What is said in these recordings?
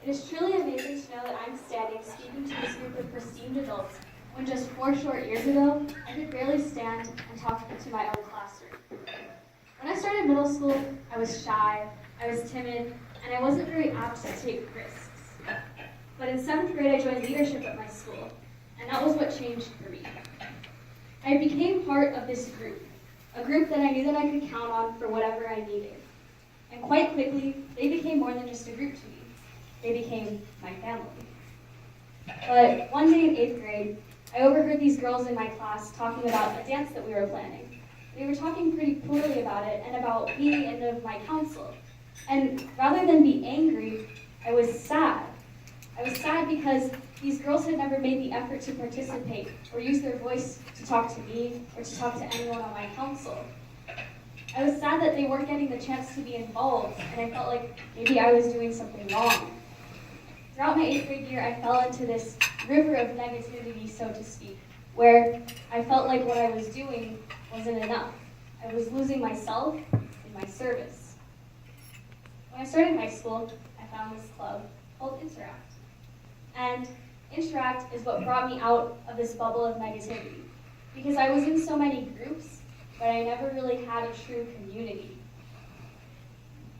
It is truly amazing to know that I'm standing speaking to this group of esteemed adults when just 4 short years ago, I could barely stand and talk to my own classroom. When I started middle school, I was shy, I was timid, and I wasn't very apt to take risks. But in 7th grade, I joined leadership at my school, and that was what changed for me. I became part of this group, a group that I knew that I could count on for whatever I needed. And quite quickly, they became more than just a group to me. They became my family. But one day in 8th grade, I overheard these girls in my class talking about a dance that we were planning. They were talking pretty poorly about it and about me and my council. And rather than be angry, I was sad. I was sad because these girls had never made the effort to participate or use their voice to talk to me or to talk to anyone on my council. I was sad that they weren't getting the chance to be involved, and I felt like maybe I was doing something wrong. Throughout my 8th grade year, I fell into this river of negativity, so to speak, where I felt like what I was doing wasn't enough. I was losing myself in my service. When I started high school, I found this club called Interact. And Interact is what brought me out of this bubble of negativity, because I was in so many groups, but I never really had a true community.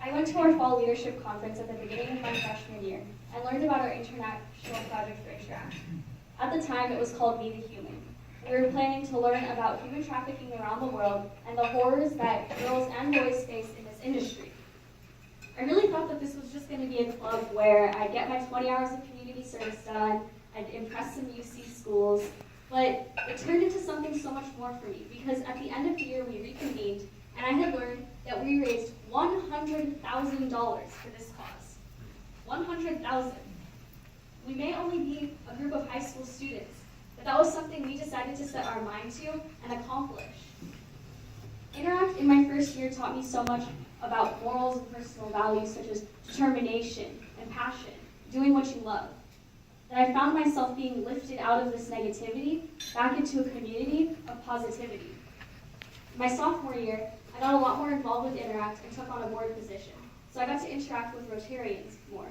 I went to our fall leadership conference at the beginning of my freshman year and learned about our international project for Interact. At the time, it was called Be the Human. We were planning to learn about human trafficking around the world and the horrors that girls and boys face in this industry. I really thought that this was just going to be a club where I'd get my 20 hours of community service done, I'd impress some UC schools, but it turned into something so much more for me, because at the end of the year we reconvened, and I had learned that we raised $100,000 for this cause. $100,000. We may only be a group of high school students, but that was something we decided to set our mind to and accomplish. Interact in my first year taught me so much about morals and personal values such as determination and passion, doing what you love, that I found myself being lifted out of this negativity back into a community of positivity. My sophomore year, I got a lot more involved with Interact and took on a board position, so I got to interact with Rotarians more.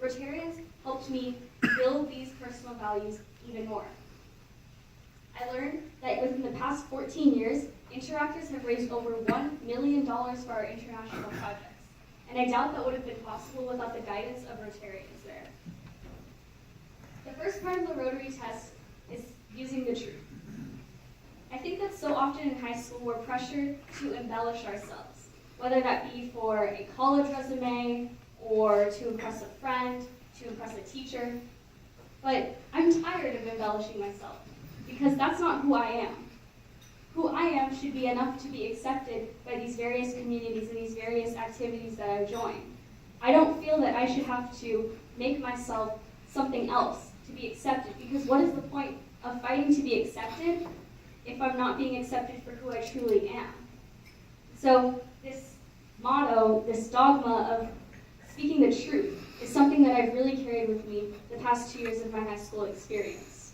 Rotarians helped me build these personal values even more. I learned that within the past 14 years, Interactors have raised over $1 million for our international projects, and I doubt that would have been possible without the guidance of Rotarians there. The first part of the Rotary test is using the truth. I think that so often in high school we're pressured to embellish ourselves, whether that be for a college resume or to impress a friend, to impress a teacher. But I'm tired of embellishing myself, because that's not who I am. Who I am should be enough to be accepted by these various communities and these various activities that I've joined. I don't feel that I should have to make myself something else to be accepted, because what is the point of fighting to be accepted if I'm not being accepted for who I truly am? So this motto, this dogma of speaking the truth, is something that I've really carried with me the past 2 years of my high school experience.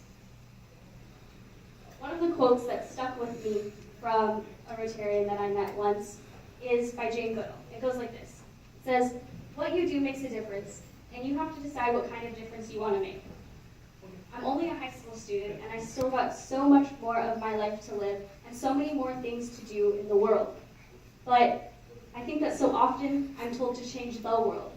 One of the quotes that stuck with me from a Rotarian that I met once is by Jane Goodall. It goes like this. It says, "What you do makes a difference, and you have to decide what kind of difference you want to make." I'm only a high school student, and I still got so much more of my life to live and so many more things to do in the world. But I think that so often I'm told to change the world.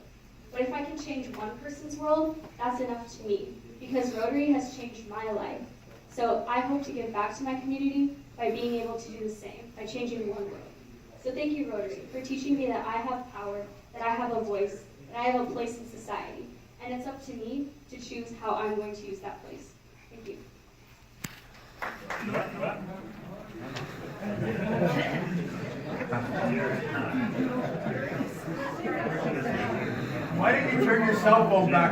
But if I can change one person's world, that's enough to me, because Rotary has changed my life. So I hope to give back to my community by being able to do the same, by changing one world. So thank you, Rotary, for teaching me that I have power, that I have a voice, that I have a place in society. And it's up to me to choose how I'm going to use that place. Thank you. Why did you turn your cell phone back?